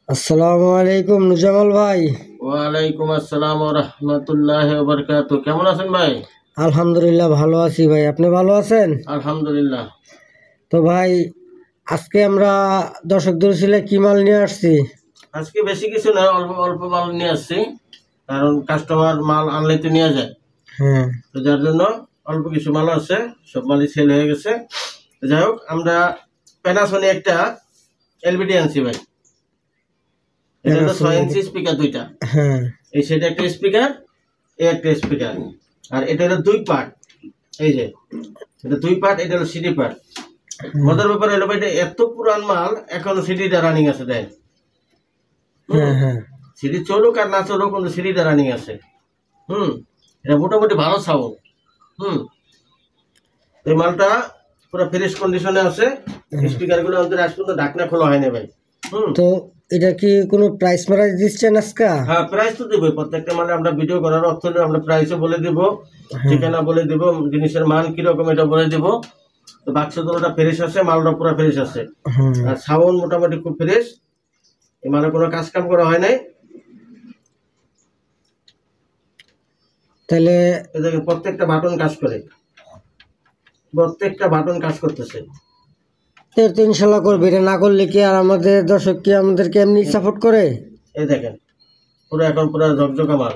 আসসালামু আলাইকুম নুজামাল ভাই। ওয়ালাইকুম আসসালাম ওয়া রাহমাতুল্লাহি ওয়া বারাকাতুহু। কেমন আছেন ভাই? আলহামদুলিল্লাহ ভালো আছি ভাই, আপনি ভালো আছেন? আলহামদুলিল্লাহ। তো ভাই আজকে আমরা দর্শকদের ছিল কি মাল নিয়ে আসছি? আজকে বেশি কিছু না, অল্প অল্প মাল নিয়ে আসছি, কারণ কাস্টমার মাল আনলে তো নিয়ে যায়। হ্যাঁ তো যার জন্য অল্প কিছু মাল আছে, সব মালই সেল হয়ে গেছে। তো যাই হোক, আমরা প্যানাসোনিক একটা এলবিডি আনছি ভাই। এটা হলো 6 ইঞ্চি স্পিকার দুইটা। হ্যাঁ এই সেটা একটা স্পিকার, এই একটা স্পিকার। আর এটা হলো দুই পার্ট। এই যে এটা দুই পার্ট, এটা হলো সিডি পার্ট। মজার ব্যাপার হলো ভাই, এটা এত পুরান মাল, এখনো সিডিটা রানিং আছে। দেন হ্যাঁ হ্যাঁ সিডি চলুক আর না চলুক, কিন্তু সিডিটা রানিং আছে। এটা মোটামুটি ভালো সাউন্ড। এই মালটা পুরো ফ্রেশ কন্ডিশনে আছে। স্পিকার গুলো অন্তরে আজ পর্যন্ত ঢাকনা খোলা হয়নি ভাই। তো এটা কি কোনো প্রাইস মারাইজ দিচ্ছেন আজকে? হ্যাঁ, প্রাইস তো দেবো। প্রত্যেকটা মালে আমরা ভিডিও করার অর্থ হলে আমরা প্রাইসও বলে দিব, ঠিকানা বলে দিব, জিনিসের মান কিরকম এটা বলে দিব। তো বাক্স দোলটা ফ্রেশ আছে, মালটা পুরো ফ্রেশ আছে। আর সাউন্ড মোটামুটি খুব ফ্রেশ। এই মালে কোনো কাজ কাম করা হয় নাই। তাহলে এদিকে প্রত্যেকটা বাটন কাজ করে, প্রত্যেকটা বাটন কাজ করতেছে। তো ইনশাল্লাহ করবে, এটা না করলে কি আর আমাদের দর্শক কি আমাদেরকে এমনি সাপোর্ট করে? এই দেখেন পুরো এখন পুরো ঝকঝকা মাল।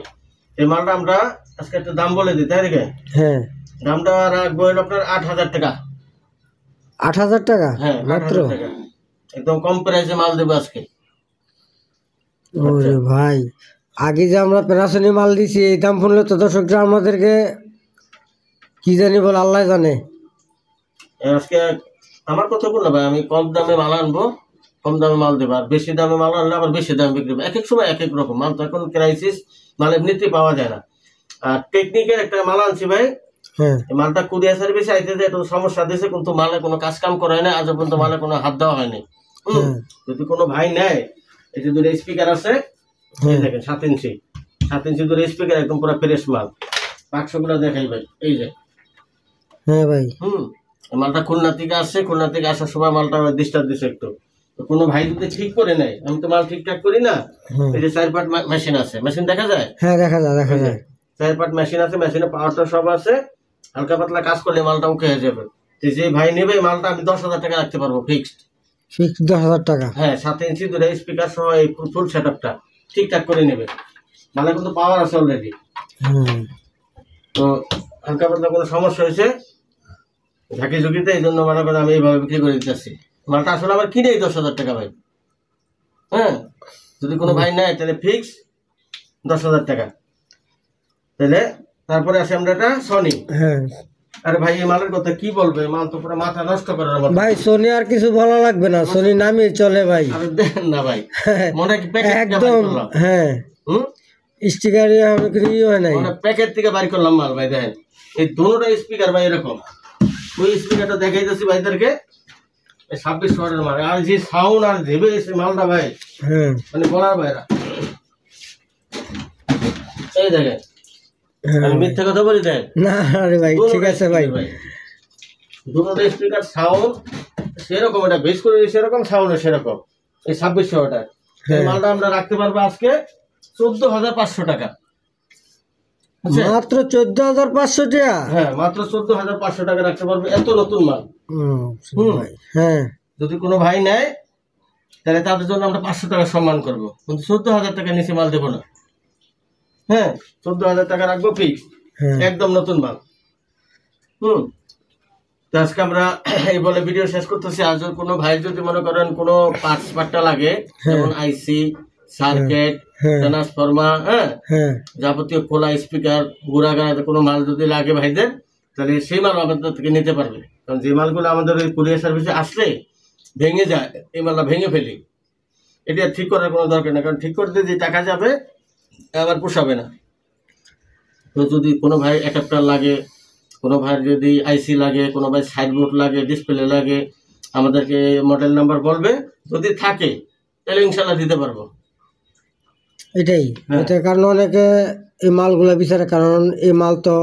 এই মালটা আমরা আজকে একটা দাম বলে দিই, তাই নাকি? হ্যাঁ, দামটা রাখবো হলো আপনার 8,000 টাকা। 8,000 টাকা হ্যাঁ, মাত্র? 8,000 টাকা। একদম কম প্রাইসে মাল দেবো আজকে। ওরে ভাই, আগে যে আমরা প্যানাসোনিক মাল দিছি এই দাম শুনলে তো দর্শকরা আমাদেরকে কি জানি বল, আল্লাহ জানে। আজকে আমার কথা বললো ভাই, আমি কম দামে মাল আনবো, কম দামে মাল দেবো। আর বেশি দামে মাল আনলে আবার বেশি দামে বিক্রি হবে। এক এক সময় এক এক রকম মাল, তো এখন ক্রাইসিস, মাল এমনিতেই পাওয়া যায় না। আর টেকনিকের একটা মাল আনছি ভাই। হ্যাঁ এই মালটা কুরিয়ার সার্ভিসে আইতে একটু সমস্যা দিয়েছে, কিন্তু মালে কোনো কাজ কাম করা হয় না, আজ পর্যন্ত মালে কোনো হাত দেওয়া হয়নি। যদি কোনো ভাই নেয়, এই যে দুটো স্পিকার আছে, এই দেখেন 7 ইঞ্চি, 7 ইঞ্চি দুটো স্পিকার, একদম পুরো ফ্রেশ মাল। বাক্সগুলো দেখাই ভাই, এই যে। হ্যাঁ ভাই, মালটা খুলনা থেকে আসছে, খুলনা থেকে আসার সময় মালটা ডিস্টার্ব দিছে একটু। তো কোনো ভাই যদি ঠিক করে নেয়, আমি তো মাল ঠিকঠাক করি না। এই যে 4 পার্ট মেশিন আছে, মেশিন দেখা যায়? হ্যাঁ দেখা যায় দেখা যায়। 4 পার্ট মেশিন আছে, মেশিনে পাওয়ারটা সব আছে। হালকা পাতলা কাজ করলে মালটা ওকে হয়ে যাবে। যে ভাই নেবে মালটা, আমি 10,000 টাকা রাখতে পারবো ফিক্সড। ফিক্সড 10,000 টাকা? হ্যাঁ, 7 ইঞ্চি দুটো স্পিকার সহ এই ফুল সেটআপটা ঠিকঠাক করে নেবে। মানে কিন্তু পাওয়ার আছে অলরেডি। তো হালকা পাতলা কোনো সমস্যা হয়েছে ঝাঁকি ঝুঁকিতে, এই জন্য মনে করেন আমি এইভাবে বিক্রি করে দিতেছি। মালটা আসলে আমার কিনেই 10,000 টাকা ভাই। হ্যাঁ, যদি কোনো ভাই নেয় তাহলে ফিক্স 10,000 টাকা। তাহলে তারপরে আসে আমরা এটা সনি। হ্যাঁ আরে ভাই, এই মালের কথা কি বলবে, মাল তো পুরো মাথা নষ্ট করার মতো ভাই। সোনি আর কিছু বলা লাগবে না, সোনি নামই চলে ভাই। আরে দেন না ভাই, মনে কি প্যাকেট একদম। হ্যাঁ, স্টিকার কিছু হয় নাই, মানে প্যাকেট থেকে বাড়ি করলাম মাল ভাই। দেখেন এই দুটোটা স্পিকার ভাই এরকম। ওই স্পিকারটা দেখাইতেছি ভাইদেরকে, 26 ওয়াটের মাল। আর যে সাউন্ড আর দেবে এই মালটা ভাই, মানে বলার বাইরে। এই দেখেন, আমি মিথ্যা কথা বলি? দেন না আরে ভাই, ঠিক আছে ভাই। দুটোটা স্পিকার সাউন্ড সেরকম, এটা বেশ করে সেরকম, সাউন্ড সেরকম। এই 26 ওয়াটের এই মালটা আমরা রাখতে পারবো আজকে 14,500 টাকা। মাত্র 14,500 টাকা? হ্যাঁ, মাত্র 14,500 টাকা রাখতে পারবো, এত নতুন মাল। হ্যাঁ, যদি কোনো ভাই নেয় তাহলে তাদের জন্য আমরা 500 টাকা সম্মান করবো, কিন্তু 14,000 টাকা নিচে মাল দেবো না। হ্যাঁ, 14,000 টাকা রাখবো ফিক্স, একদম নতুন মাল। তো আজকে আমরা এই বলে ভিডিও শেষ করতেছি। আজ কোনো ভাই যদি মনে করেন কোনো পার্টটা লাগে, যেমন আইসি, সার্কিট, ট্রান্সফরমার, যাবতীয় খোলা স্পিকার, গুড়াগাড়া কোনো মাল যদি লাগে ভাইদের, তাহলে সেই মাল আমাদের থেকে নিতে পারবে। কারণ যে মালগুলো আমাদের ওই কুরিয়ার সার্ভিসে আসলে ভেঙে যায়, এই মালটা ভেঙে ফেলি। এটা ঠিক করার কোনো দরকার নেই, কারণ ঠিক করতে যে টাকা যাবে আবার পোষাবে না। তো যদি কোনো ভাই অ্যাডাপ্টার লাগে, কোনো ভাইয়ের যদি আইসি লাগে, কোনো ভাই সাইডবোর্ড লাগে, ডিসপ্লে লাগে, আমাদেরকে মডেল নাম্বার বলবে, যদি থাকে তাহলে ইনশাল্লাহ দিতে পারবো। এটাই এটা কারণ অনেকে এই মালগুলো বিচারে, কারণ এই মাল তো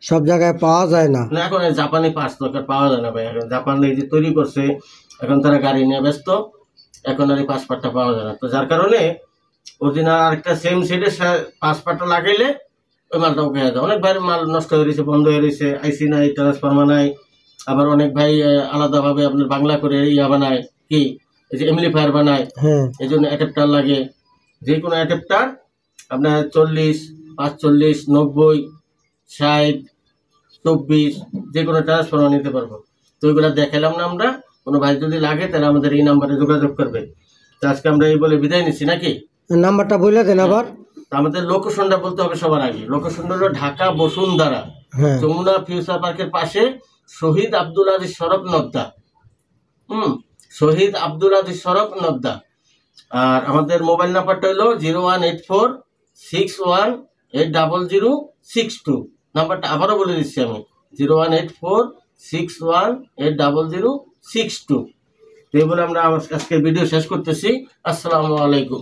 সব জায়গায় পাওয়া যায় না। এখন জাপানি পার্টস দরকার, পাওয়া যায় না ভাই। এখন জাপান এই যে তৈরি করছে, এখন তারা গাড়ি নিয়ে ব্যস্ত, এখন আর এই 5 পাটটা পাওয়া যায় না। তো যার কারণে অরিজিনাল আরেকটা সেম সেটের 5 পাটটা লাগাইলে ওই মালটা ওকে হয়ে যায়। অনেক ভাই মাল নষ্ট হয়ে রয়েছে, বন্ধ হয়ে রয়েছে, আইসি নাই, ট্রান্সফরমার নাই। আবার অনেক ভাই আলাদাভাবে আপনার বাংলা করে ইয়া বানায়, কি এই যে এমপ্লিফায়ার বানায়, এই জন্য অ্যাডাপ্টার লাগে। যে কোনো অ্যাডাপ্টার আপনার 40, 45, 90, 60, 24 যে কোনো ট্রান্সফরমার নিতে পারবো। তো ওইগুলো দেখালাম না আমরা। কোনো ভাই যদি লাগে তাহলে আমাদের এই নাম্বারে যোগাযোগ করবে। তো আজকে আমরা এই বলে বিদায় নিচ্ছি নাকি? নাম্বারটা বলে দেন আবার। আমাদের লোকেশনটা বলতে হবে সবার আগে। লোকেশনটা হলো ঢাকা বসুন্ধরা, যমুনা ফিউচার পার্কের পাশে, শহীদ আব্দুল আজিজ সড়ক, নদ্দা। শহীদ আব্দুল আজিজ সড়ক, নদ্দা। আর আমাদের মোবাইল নাম্বারটা হলো 018461800062। নাম্বারটা আবারও বলে দিচ্ছি আমি, 018461800062। এই বলে আমরা আজকে ভিডিও শেষ করতেছি। আসসালামু আলাইকুম।